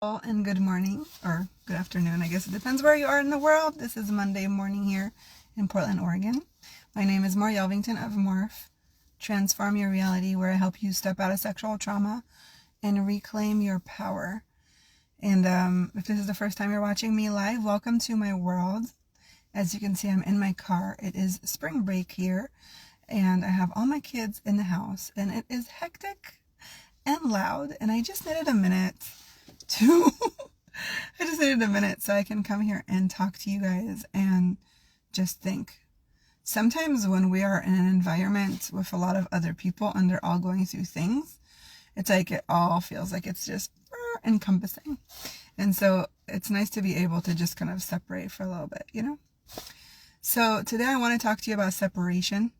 And good morning, or good afternoon. I guess it depends where you are in the world. This is Monday morning here in Portland, Oregon. My name is Mor Yelvington of Morph. Transform your reality, where I help you step out of sexual trauma and reclaim your power. And if this is the first time you're watching me live, welcome to my world. As you can see, I'm in my car. It is spring break here, and I have all my kids in the house, and it is hectic and loud, and I just needed a minute to so I can come here and talk to you guys and just think. Sometimes when we are in an environment with a lot of other people and they're all going through things, it's like it all feels like it's just encompassing. And so it's nice to be able to just kind of separate for a little bit, you know? So today I want to talk to you about separation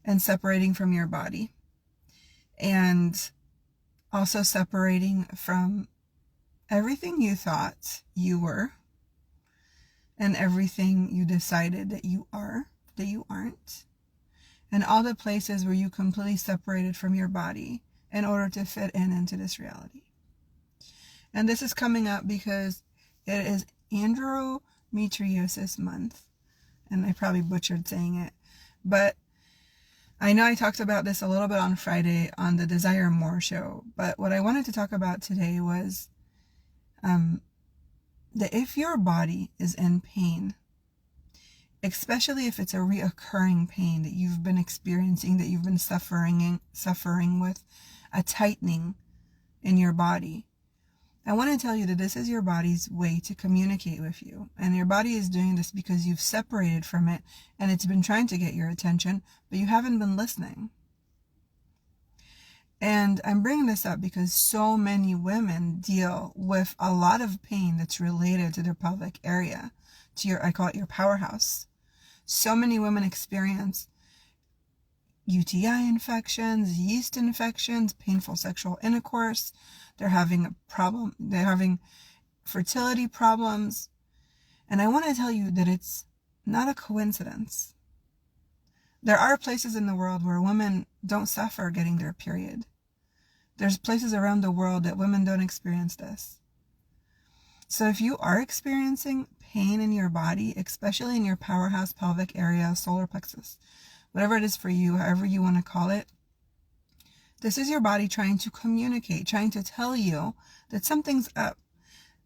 and separating from your body, and also separating from everything you thought you were and everything you decided that you are, that you aren't, and all the places where you completely separated from your body in order to fit into this reality. And this is coming up because it is endometriosis month, and I probably butchered saying it, but I know I talked about this a little bit on Friday on the Desire More show, but what I wanted to talk about today was that if your body is in pain, especially if it's a reoccurring pain that you've been experiencing, that you've been suffering with a tightening in your body, I want to tell you that this is your body's way to communicate with you. And your body is doing this because you've separated from it and it's been trying to get your attention, but you haven't been listening. And I'm bringing this up because so many women deal with a lot of pain that's related to their pelvic area, to I call it your powerhouse. So many women experience UTI infections, yeast infections, painful sexual intercourse. They're having fertility problems. And I want to tell you that it's not a coincidence. There are places in the world where women don't suffer getting their period. There's places around the world that women don't experience this. So if you are experiencing pain in your body, especially in your powerhouse, pelvic area, solar plexus, whatever it is for you, however you want to call it, this is your body trying to communicate, trying to tell you that something's up.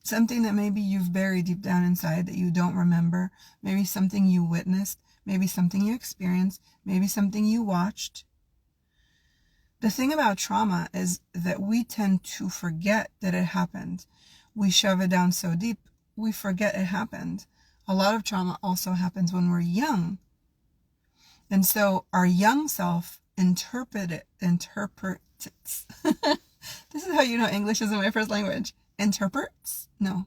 Something that maybe you've buried deep down inside that you don't remember. Maybe something you witnessed. Maybe something you experienced. Maybe something you watched. The thing about trauma is that we tend to forget that it happened. We shove it down so deep, we forget it happened. A lot of trauma also happens when we're young. And so our young self interprets. This is how you know English isn't my first language. Interprets? No.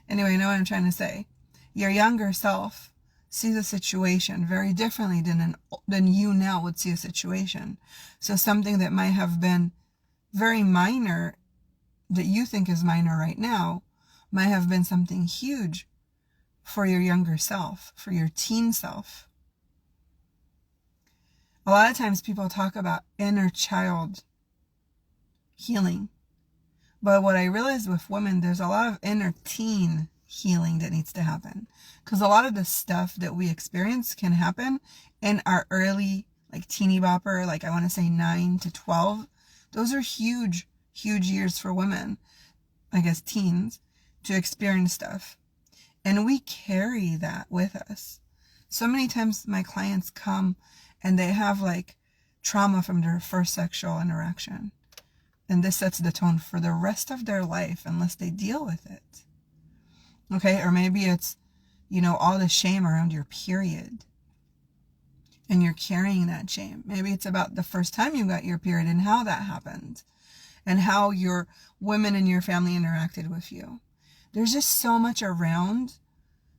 Anyway, you know what I'm trying to say. Your younger self sees a situation very differently than you now would see a situation. So something that might have been very minor, that you think is minor right now, might have been something huge for your younger self, for your teen self. A lot of times people talk about inner child healing. But what I realized with women, there's a lot of inner teen healing that needs to happen. Because a lot of the stuff that we experience can happen in our early, like teeny bopper, like I want to say 9 to 12. Those are huge, huge years for women, I guess teens, to experience stuff. And we carry that with us. So many times my clients come and they have like trauma from their first sexual interaction. And this sets the tone for the rest of their life unless they deal with it. Okay, or maybe it's, all the shame around your period. And you're carrying that shame. Maybe it's about the first time you got your period and how that happened. And how your women in your family interacted with you. There's just so much around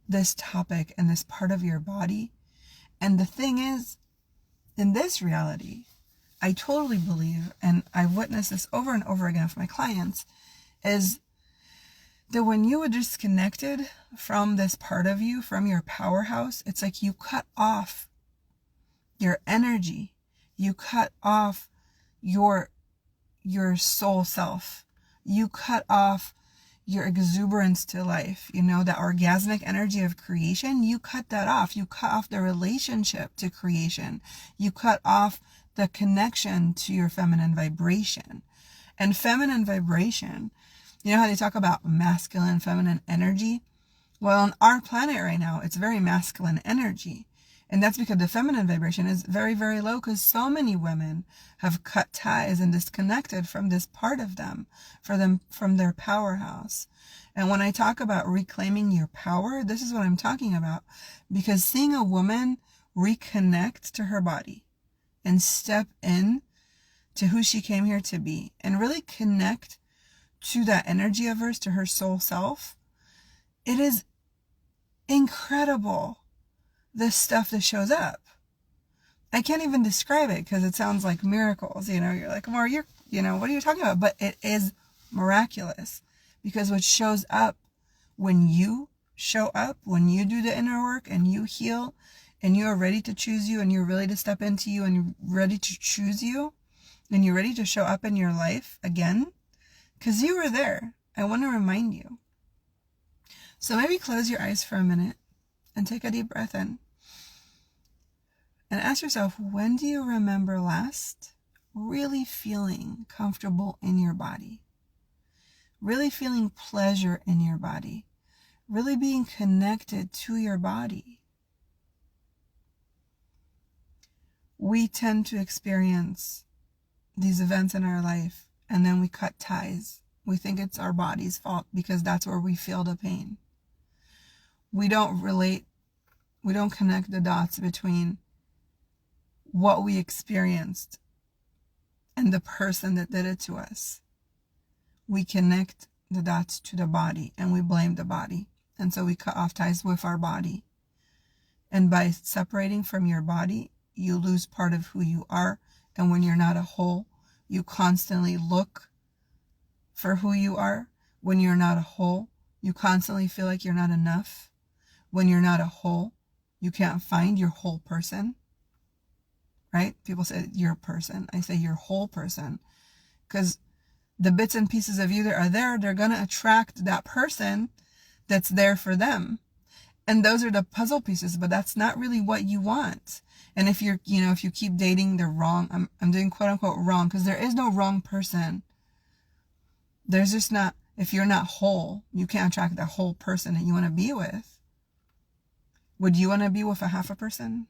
this topic and this part of your body. And the thing is, in this reality, I totally believe, and I've witnessed this over and over again with my clients, is that when you are disconnected from this part of you, from your powerhouse, it's like you cut off your energy. You cut off your soul self. You cut off your exuberance to life, that orgasmic energy of creation. You cut that off. You cut off the relationship to creation. You cut off the connection to your feminine vibration. And feminine vibration, how they talk about masculine, feminine energy? Well, on our planet right now, it's very masculine energy. And that's because the feminine vibration is very, very low, because so many women have cut ties and disconnected from this part of them, from their powerhouse. And when I talk about reclaiming your power, this is what I'm talking about. Because seeing a woman reconnect to her body and step in to who she came here to be and really connect to that energy of hers, to her soul self, it is incredible, the stuff that shows up. I can't even describe it because it sounds like miracles. You're like, Amor, what are you talking about? But it is miraculous, because what shows up when you show up, when you do the inner work and you heal and you are ready to choose you and you're ready to step into you and you're ready to choose you and you're ready to show up in your life again, because you were there. I want to remind you. So maybe close your eyes for a minute and take a deep breath in. And ask yourself, when do you remember last really feeling comfortable in your body? Really feeling pleasure in your body? Really being connected to your body? We tend to experience these events in our life and then we cut ties. We think it's our body's fault because that's where we feel the pain. We don't connect the dots between what we experienced and the person that did it to us. We connect the dots to the body and we blame the body. And so we cut off ties with our body. And by separating from your body, you lose part of who you are. And when you're not a whole, you constantly look for who you are. When you're not a whole, you constantly feel like you're not enough. When you're not a whole, you can't find your whole person. Right? People say you're a person. I say you're whole person. Because the bits and pieces of you that are there, they're going to attract that person that's there for them. And those are the puzzle pieces, but that's not really what you want. And if you're, if you keep dating the wrong, I'm doing quote unquote wrong, because there is no wrong person. There's just not, if you're not whole, you can't attract the whole person that you want to be with. Would you want to be with a half a person?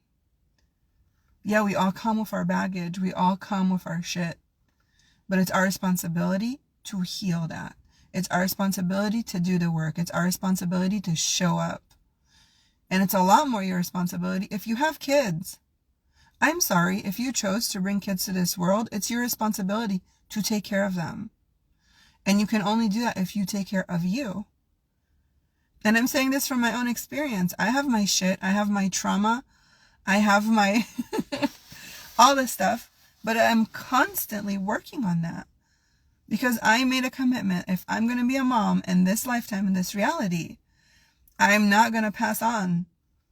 Yeah, we all come with our baggage. We all come with our shit. But it's our responsibility to heal that. It's our responsibility to do the work. It's our responsibility to show up. And it's a lot more your responsibility if you have kids. I'm sorry, if you chose to bring kids to this world, it's your responsibility to take care of them. And you can only do that if you take care of you. And I'm saying this from my own experience. I have my shit. I have my trauma. I have my all this stuff, but I'm constantly working on that because I made a commitment. If I'm going to be a mom in this lifetime, in this reality, I'm not going to pass on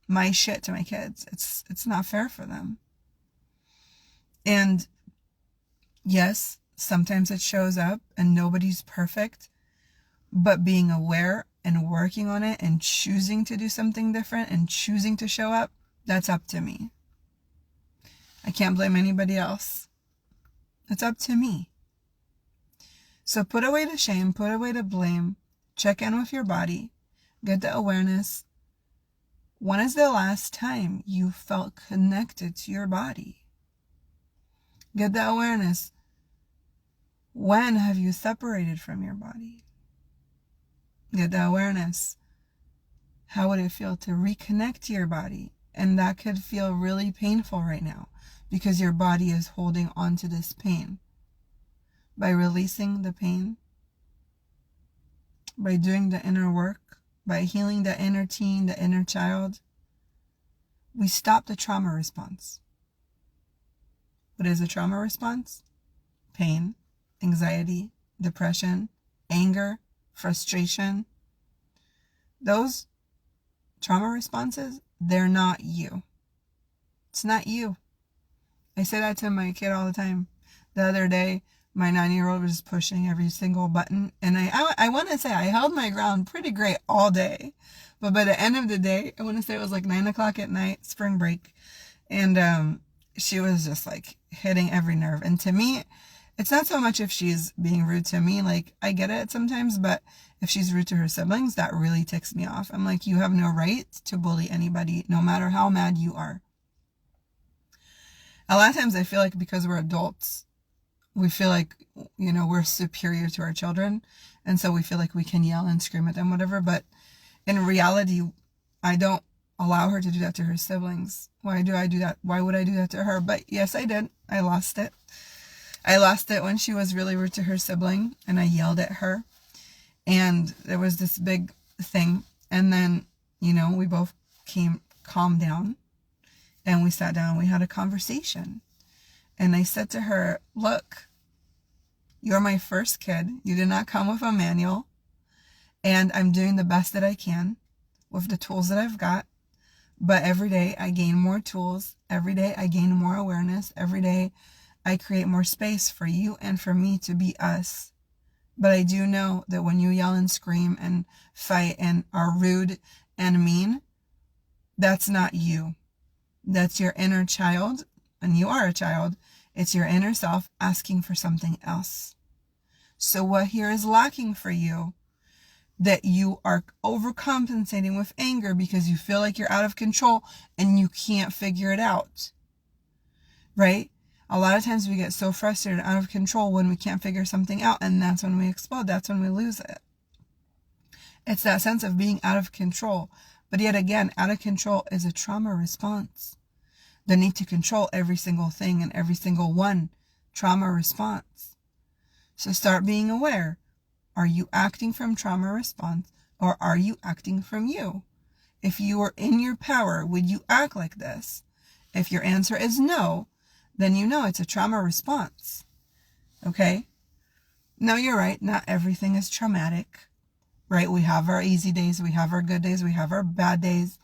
my shit to my kids. It's not fair for them. And yes, sometimes it shows up and nobody's perfect, but being aware and working on it and choosing to do something different and choosing to show up, that's up to me. I can't blame anybody else. It's up to me. So put away the shame, put away the blame, check in with your body, get the awareness. When is the last time you felt connected to your body? Get the awareness. When have you separated from your body? Get the awareness. How would it feel to reconnect to your body? And that could feel really painful right now because your body is holding on to this pain. By releasing the pain, by doing the inner work, by healing the inner teen, the inner child, we stop the trauma response. What is a trauma response? Pain, anxiety, depression, anger, frustration. Those trauma responses, they're not you. It's not you. I say that to my kid all the time. The other day, My 9-year-old was pushing every single button. And I want to say I held my ground pretty great all day. But by the end of the day, I want to say it was like 9 o'clock at night, spring break. And she was just like hitting every nerve. And to me, it's not so much if she's being rude to me. Like, I get it sometimes, but if she's rude to her siblings, that really ticks me off. I'm like, you have no right to bully anybody, no matter how mad you are. A lot of times I feel like because we're adults, we feel like, we're superior to our children. And so we feel like we can yell and scream at them, whatever. But in reality, I don't allow her to do that to her siblings. Why do I do that? Why would I do that to her? But yes, I did. I lost it. I lost it when she was really rude to her sibling and I yelled at her. And there was this big thing. And then, we both calmed down and we sat down and we had a conversation. And I said to her, look, you're my first kid. You did not come with a manual. And I'm doing the best that I can with the tools that I've got. But every day I gain more tools. Every day I gain more awareness. Every day I create more space for you and for me to be us. But I do know that when you yell and scream and fight and are rude and mean, that's not you. That's your inner child. And you are a child. It's your inner self asking for something else. So what here is lacking for you, that you are overcompensating with anger because you feel like you're out of control and you can't figure it out, right? A lot of times we get so frustrated and out of control when we can't figure something out, and that's when we explode. That's when we lose it. It's that sense of being out of control. But yet again, out of control is a trauma response. The need to control every single thing and every single one, trauma response. So start being aware. Are you acting from trauma response or are you acting from you? If you were in your power, would you act like this? If your answer is no, then it's a trauma response. Okay? No, you're right. Not everything is traumatic, right? We have our easy days. We have our good days. We have our bad days.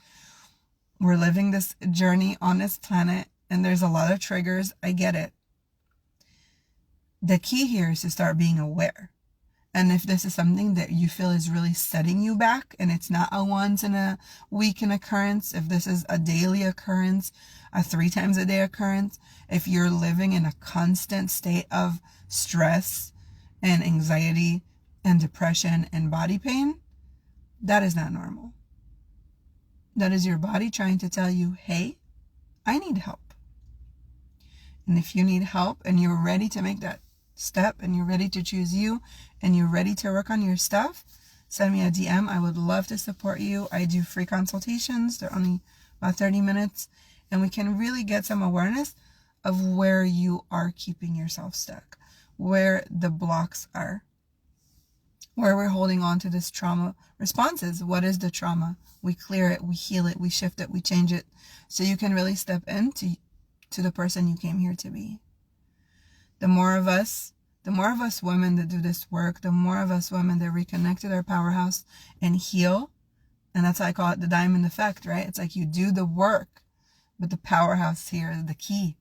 We're living this journey on this planet and there's a lot of triggers. I get it. The key here is to start being aware. And if this is something that you feel is really setting you back and it's not a once in a weekend occurrence, if this is a daily occurrence, a 3 times a day occurrence, if you're living in a constant state of stress and anxiety and depression and body pain, that is not normal. That is your body trying to tell you, hey, I need help. And if you need help and you're ready to make that step and you're ready to choose you and you're ready to work on your stuff, send me a DM. I would love to support you. I do free consultations. They're only about 30 minutes and we can really get some awareness of where you are keeping yourself stuck, where the blocks are, where we're holding on to this trauma responses. What is the trauma? We clear it, we heal it, we shift it, we change it so you can really step into the person you came here to be. The more of us women that do this work, the more of us women that reconnect to their powerhouse and heal. And that's why I call it the diamond effect, right? It's like you do the work, but the powerhouse here is the key.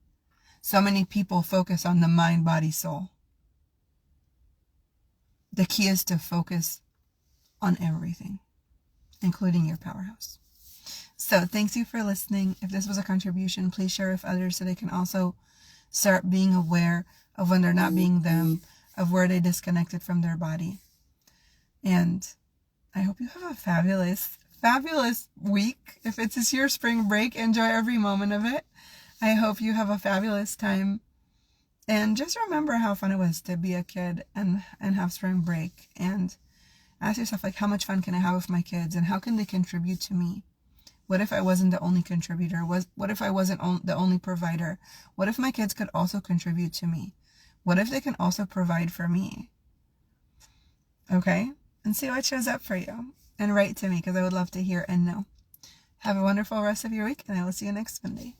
So many people focus on the mind, body, soul. The key is to focus on everything, including your powerhouse. So thanks you for listening. If this was a contribution, please share with others so they can also start being aware of when they're not being them, of where they disconnected from their body. And I hope you have a fabulous, fabulous week. If it's your spring break, enjoy every moment of it. I hope you have a fabulous time. And just remember how fun it was to be a kid and have spring break. And ask yourself, like, how much fun can I have with my kids? And how can they contribute to me? What if I wasn't the only contributor? What if I wasn't the only provider? What if my kids could also contribute to me? What if they can also provide for me? Okay? And see what shows up for you. And write to me because I would love to hear and know. Have a wonderful rest of your week and I will see you next Monday.